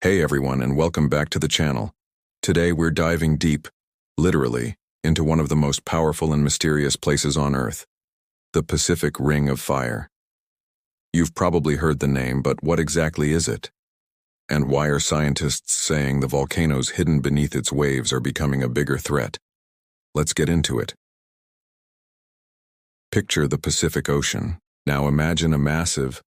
Hey everyone, and welcome back to the channel. Today we're diving deep, literally, into one of the most powerful and mysterious places on Earth, the Pacific Ring of Fire. You've probably heard the name, but what exactly is it? And why are scientists saying the volcanoes hidden beneath its waves are becoming a bigger threat? Let's get into it. Picture the Pacific Ocean. Now imagine a massive,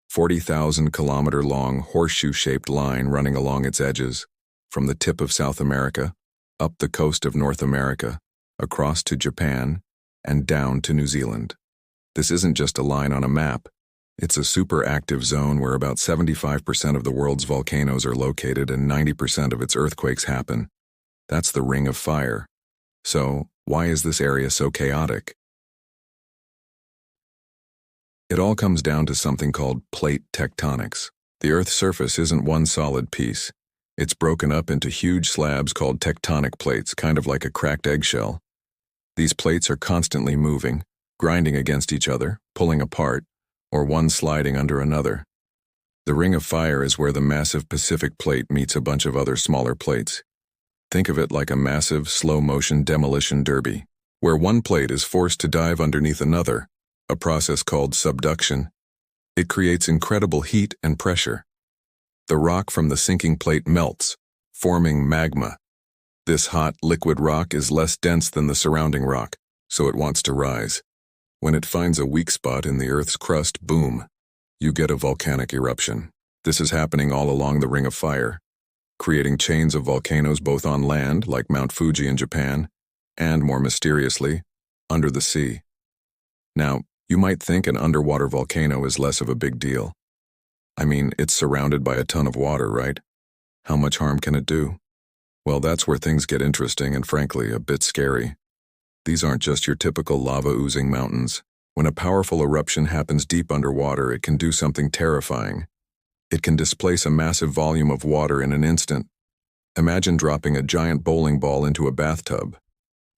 40,000-kilometer-long horseshoe-shaped line running along its edges, from the tip of South America, up the coast of North America, across to Japan, and down to New Zealand. This isn't just a line on a map. It's a super active zone where about 75% of the world's volcanoes are located and 90% of its earthquakes happen. That's the Ring of Fire. So, why is this area so chaotic? It all comes down to something called plate tectonics. The Earth's surface isn't one solid piece. It's broken up into huge slabs called tectonic plates, kind of like a cracked eggshell. These plates are constantly moving, grinding against each other, pulling apart, or one sliding under another. The Ring of Fire is where the massive Pacific Plate meets a bunch of other smaller plates. Think of it like a massive, slow-motion demolition derby, where one plate is forced to dive underneath another, a process called subduction. It creates incredible heat and pressure. The rock from the sinking plate melts, forming magma. This hot, liquid rock is less dense than the surrounding rock, so it wants to rise. When it finds a weak spot in the Earth's crust, boom, you get a volcanic eruption. This is happening all along the Ring of Fire, creating chains of volcanoes both on land, like Mount Fuji in Japan, and, more mysteriously, under the sea. Now, you might think an underwater volcano is less of a big deal. I mean, it's surrounded by a ton of water, right? How much harm can it do? Well, that's where things get interesting and, frankly, a bit scary. These aren't just your typical lava-oozing mountains. When a powerful eruption happens deep underwater, it can do something terrifying. It can displace a massive volume of water in an instant. Imagine dropping a giant bowling ball into a bathtub.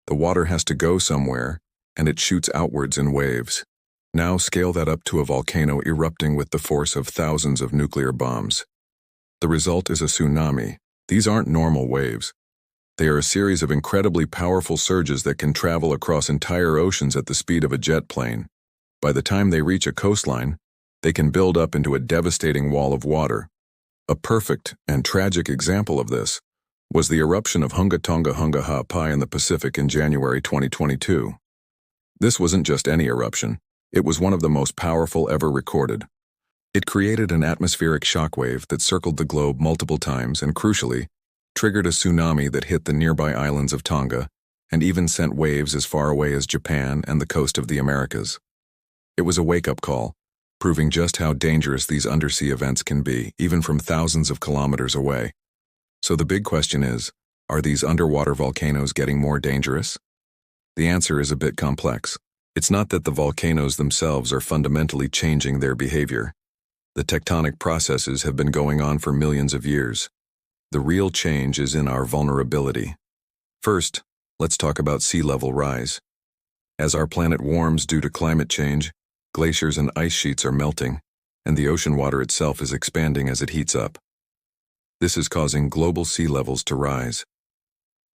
The water has to go somewhere, and it shoots outwards in waves. Now scale that up to a volcano erupting with the force of thousands of nuclear bombs. The result is a tsunami. These aren't normal waves. They are a series of incredibly powerful surges that can travel across entire oceans at the speed of a jet plane. By the time they reach a coastline, they can build up into a devastating wall of water. A perfect and tragic example of this was the eruption of Hunga Tonga-Hunga Ha'apai in the Pacific in January 2022. This wasn't just any eruption. It was one of the most powerful ever recorded. It created an atmospheric shockwave that circled the globe multiple times and, crucially, triggered a tsunami that hit the nearby islands of Tonga and even sent waves as far away as Japan and the coast of the Americas. It was a wake-up call, proving just how dangerous these undersea events can be, even from thousands of kilometers away. So the big question is, are these underwater volcanoes getting more dangerous? The answer is a bit complex. It's not that the volcanoes themselves are fundamentally changing their behavior. The tectonic processes have been going on for millions of years. The real change is in our vulnerability. First, let's talk about sea level rise. As our planet warms due to climate change, glaciers and ice sheets are melting, and the ocean water itself is expanding as it heats up. This is causing global sea levels to rise.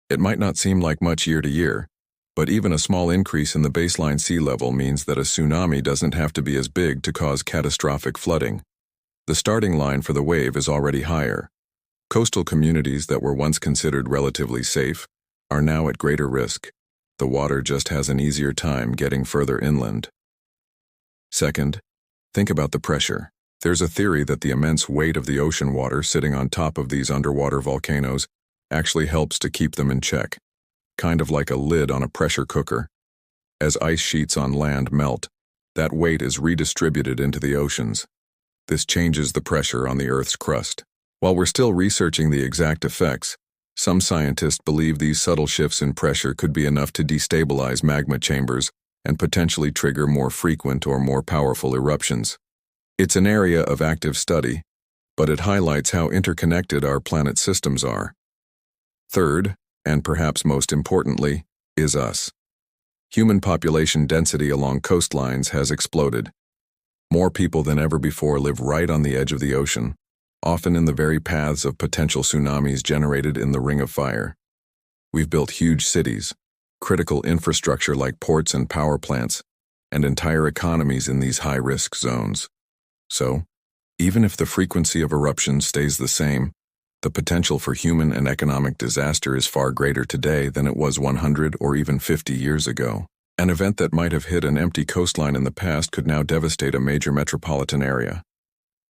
It might not seem like much year to year, but even a small increase in the baseline sea level means that a tsunami doesn't have to be as big to cause catastrophic flooding. The starting line for the wave is already higher. Coastal communities that were once considered relatively safe are now at greater risk. The water just has an easier time getting further inland. Second, think about the pressure. There's a theory that the immense weight of the ocean water sitting on top of these underwater volcanoes actually helps to keep them in check. Kind of like a lid on a pressure cooker. As ice sheets on land melt, that weight is redistributed into the oceans. This changes the pressure on the Earth's crust. While we're still researching the exact effects, some scientists believe these subtle shifts in pressure could be enough to destabilize magma chambers and potentially trigger more frequent or more powerful eruptions. It's an area of active study, but it highlights how interconnected our planet's systems are. Third, and perhaps most importantly, is us. Human population density along coastlines has exploded. More people than ever before live right on the edge of the ocean. often in the very paths of potential tsunamis generated in the Ring of Fire. We've built huge cities, critical infrastructure like ports and power plants, and entire economies in these high-risk zones. So, even if the frequency of eruptions stays the same, the potential for human and economic disaster is far greater today than it was 100 or even 50 years ago. An event that might have hit an empty coastline in the past could now devastate a major metropolitan area.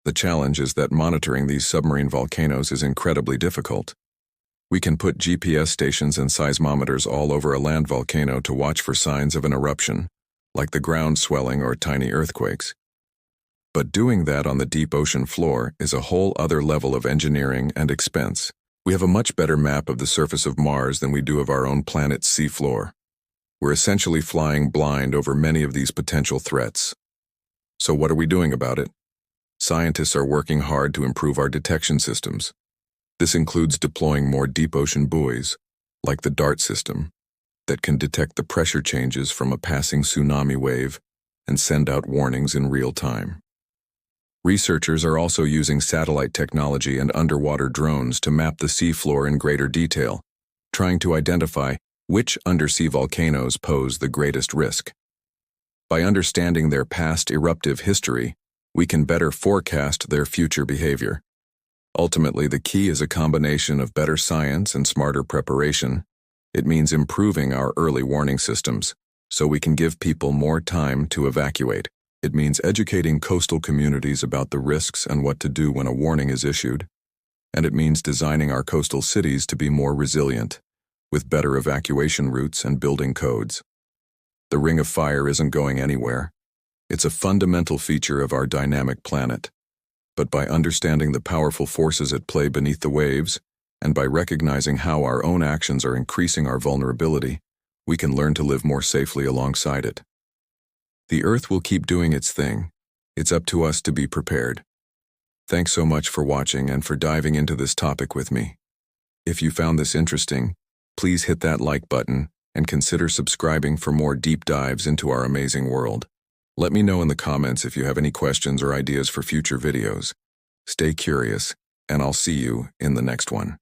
The challenge is that monitoring these submarine volcanoes is incredibly difficult. We can put GPS stations and seismometers all over a land volcano to watch for signs of an eruption, like the ground swelling or tiny earthquakes. But doing that on the deep ocean floor is a whole other level of engineering and expense. We have a much better map of the surface of Mars than we do of our own planet's seafloor. We're essentially flying blind over many of these potential threats. So what are we doing about it? Scientists are working hard to improve our detection systems. This includes deploying more deep ocean buoys, like the DART system, that can detect the pressure changes from a passing tsunami wave and send out warnings in real time. Researchers are also using satellite technology and underwater drones to map the seafloor in greater detail, trying to identify which undersea volcanoes pose the greatest risk. By understanding their past eruptive history, we can better forecast their future behavior. Ultimately, the key is a combination of better science and smarter preparation. It means improving our early warning systems, so we can give people more time to evacuate. It means educating coastal communities about the risks and what to do when a warning is issued. And it means designing our coastal cities to be more resilient, with better evacuation routes and building codes. The Ring of Fire isn't going anywhere. It's a fundamental feature of our dynamic planet. But by understanding the powerful forces at play beneath the waves, and by recognizing how our own actions are increasing our vulnerability, we can learn to live more safely alongside it. The Earth will keep doing its thing. It's up to us to be prepared. Thanks so much for watching and for diving into this topic with me. If you found this interesting, please hit that like button and consider subscribing for more deep dives into our amazing world. Let me know in the comments if you have any questions or ideas for future videos. Stay curious, and I'll see you in the next one.